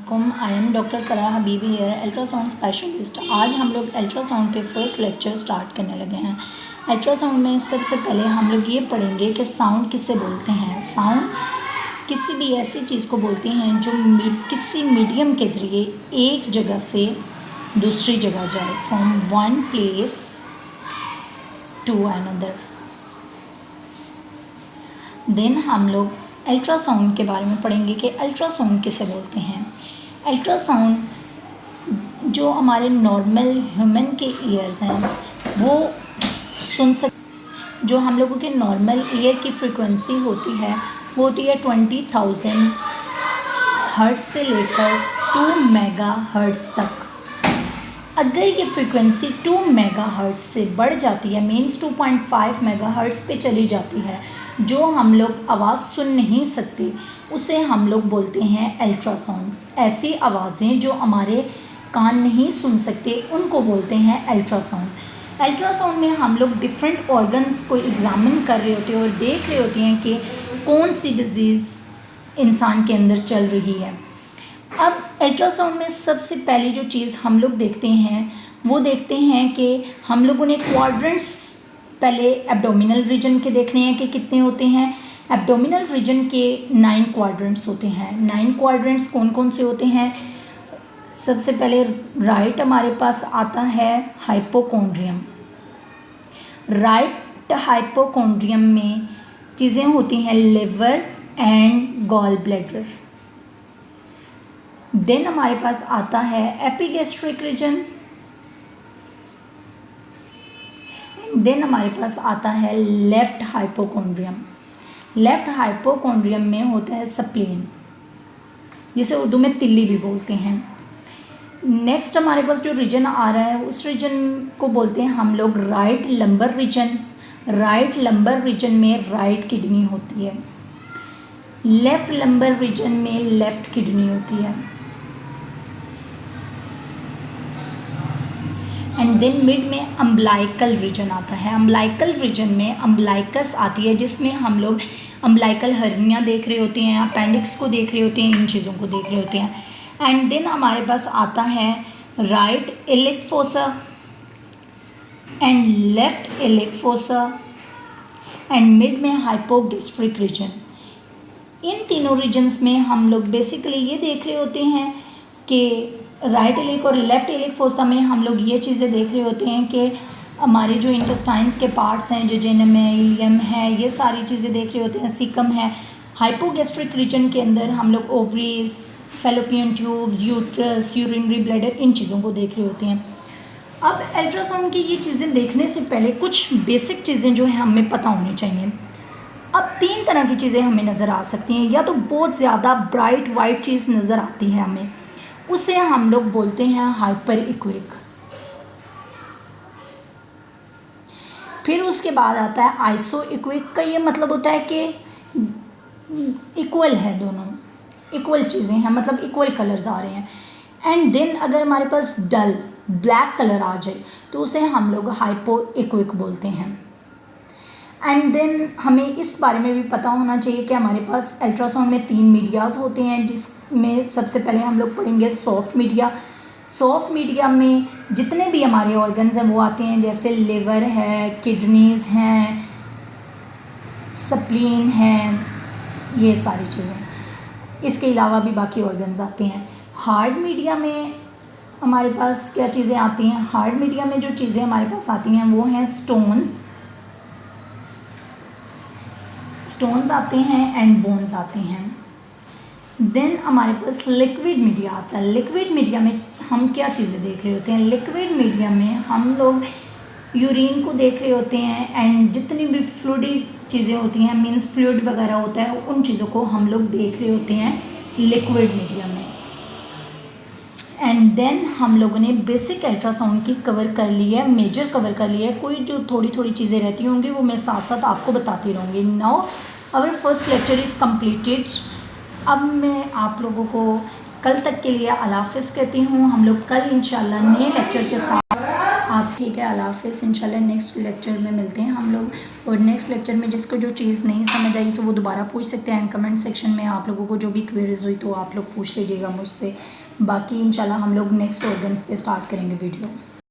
अस्सलामुअलैकुम। I am doctor Farah Habibi here, ultrasound specialist. आज हम लोग अल्ट्रासाउंड पे फर्स्ट लेक्चर स्टार्ट करने लगे हैं। अल्ट्रासाउंड में सबसे पहले हम लोग ये पढ़ेंगे कि साउंड किसे बोलते हैं। साउंड किसी भी ऐसी चीज़ को बोलते हैं जो किसी मीडियम के ज़रिए एक जगह से दूसरी जगह जाए, from one place to another. Then हम लोग अल्ट्रासाउंड के बारे में पढ़ेंगे कि अल्ट्रासाउंड किसे बोलते हैं। अल्ट्रासाउंड जो हमारे नॉर्मल ह्यूमन के ईयर्स हैं वो सुन जो हम लोगों के नॉर्मल ईयर की फ्रीक्वेंसी होती है वो होती है 20,000 हर्ट्ज़ से लेकर 2 मेगाहर्ट्ज़ तक। अगर ये फ्रीक्वेंसी 2 मेगाहर्ट्ज़ से बढ़ जाती है, मीन्स 2.5 मेगाहर्ट्ज़ पे चली जाती है, जो हम लोग आवाज़ सुन नहीं सकते, उसे हम लोग बोलते हैं अल्ट्रासाउंड। ऐसी आवाज़ें जो हमारे कान नहीं सुन सकते उनको बोलते हैं अल्ट्रासाउंड। अल्ट्रासाउंड में हम लोग डिफरेंट ऑर्गन्स को एग्जामिन कर रहे होते हैं और देख रहे होते हैं कि कौन सी डिज़ीज़ इंसान के अंदर चल रही है। अब अल्ट्रासाउंड में सबसे पहली जो चीज़ हम लोग देखते हैं वो देखते हैं कि हम लोगों ने क्वाड्रेंट्स पहले एब्डोमिनल रीजन के देखने हैं कि कितने होते हैं। एब्डोमिनल रीजन के 9 क्वाड्रेंट्स होते हैं। 9 क्वाड्रेंट्स कौन कौन से होते हैं? सबसे पहले राइट हमारे पास आता है हाइपोकॉन्ड्रियम। राइट हाइपोकॉन्ड्रियम में चीज़ें होती हैं liver and gall bladder. Then हमारे पास आता है एपिगैस्ट्रिक रीजन। देन हमारे पास आता है लेफ्ट हाइपोकॉन्ड्रियम। लेफ्ट हाइपोकॉन्ड्रियम में होता है स्प्लीन, जिसे उर्दू में तिल्ली भी बोलते हैं। नेक्स्ट हमारे पास जो रीजन आ रहा है उस रीजन को बोलते हैं हम लोग right lumbar region. Right lumbar region में राइट किडनी होती है। लेफ्ट लंबर रीजन में लेफ्ट किडनी होती है। एंड देन मिड में अम्बलाइकल रीजन आता है। अम्बलाइकल रीजन में अम्बलाइकस आती है, जिसमें हम लोग अम्बलाइकल हर्निया देख रहे होते हैं, अपेंडिक्स को देख रहे होते हैं, इन चीज़ों को देख रहे होते हैं। एंड देन हमारे पास आता है right iliac fossa and left iliac fossa and mid में हाइपोगैस्ट्रिक रीजन। इन तीनों रीजन्स में हम लोग बेसिकली ये देख रहे होते हैं कि राइट इलिक और लेफ्ट इलिक फोसा में हम लोग ये चीज़ें देख रहे होते हैं कि हमारे जो इंटेस्टाइन्स के पार्ट्स हैं, जेजेनम है, इलियम है, ये सारी चीज़ें देख रहे होते हैं, सीकम है। हाइपोगैस्ट्रिक रीजन के अंदर हम लोग ovaries, fallopian tubes, uterus, urinary bladder, इन चीज़ों को देख रहे होते हैं। अब अल्ट्रासाउंड की ये चीज़ें देखने से पहले कुछ बेसिक चीज़ें जो हैं हमें पता होनी चाहिए। अब 3 तरह की चीज़ें हमें नज़र आ सकती हैं। या तो बहुत ज़्यादा ब्राइट वाइट चीज़ नज़र आती है हमें, उसे हम लोग बोलते हैं हाइपर इक्विक। फिर उसके बाद आता है आइसो इक्विक। का ये मतलब होता है कि इक्वल है, दोनों इक्वल चीज़ें हैं, मतलब इक्वल कलर्स आ रहे हैं। एंड देन अगर हमारे पास डल ब्लैक कलर आ जाए तो उसे हम लोग हाइपो इक्विक बोलते हैं। एंड देन हमें इस बारे में भी पता होना चाहिए कि हमारे पास अल्ट्रासाउंड में 3 मीडियाज़ होते हैं, जिसमें सबसे पहले हम लोग पढ़ेंगे सॉफ्ट मीडिया। सॉफ्ट मीडिया में जितने भी हमारे ऑर्गन्स हैं वो आते हैं, जैसे लिवर है, किडनीज़ हैं, स्प्लीन है, ये सारी चीज़ें। इसके अलावा भी बाकी ऑर्गन्स आते हैं। हार्ड मीडिया में हमारे पास क्या चीज़ें आती हैं? हार्ड मीडिया में जो चीज़ें हमारे पास आती हैं वो हैं स्टोन्स आते हैं एंड बोन्स आते हैं। देन हमारे पास लिक्विड मीडिया आता है। लिक्विड मीडिया में हम क्या चीज़ें देख रहे होते हैं? लिक्विड मीडिया में हम लोग यूरिन को देख रहे होते हैं एंड जितनी भी फ्लूइडी चीज़ें होती हैं, मीन्स फ्लूइड वगैरह होता है, उन चीज़ों को हम लोग देख रहे होते हैं लिक्विड मीडिया में। एंड देन हम लोगों ने बेसिक अल्ट्रासाउंड की कवर कर ली है, मेजर कवर कर लिया है। कोई जो थोड़ी थोड़ी चीज़ें रहती होंगी वो मैं साथ साथ आपको बताती रहूँगी। Now our first lecture is completed. अब मैं आप लोगों को कल तक के लिए अल्लाह हाफ़िज़ कहती हूँ। हम लोग कल इंशाल्लाह नए लेक्चर के साथ आप ठीक है, अल्लाह हाफ़िज़। इंशाल्लाह नेक्स्ट लेक्चर में मिलते हैं हम लोग। और नेक्स्ट लेक्चर में जिसको जो चीज़ नहीं समझ आई तो वो दोबारा पूछ सकते हैं। एंड कमेंट सेक्शन में आप लोगों को जो भी क्वेरीज हुई तो आप लोग पूछ लीजिएगा मुझसे। बाकी इंशाल्लाह हम लोग नेक्स्ट ऑर्गन्स पे स्टार्ट करेंगे वीडियो।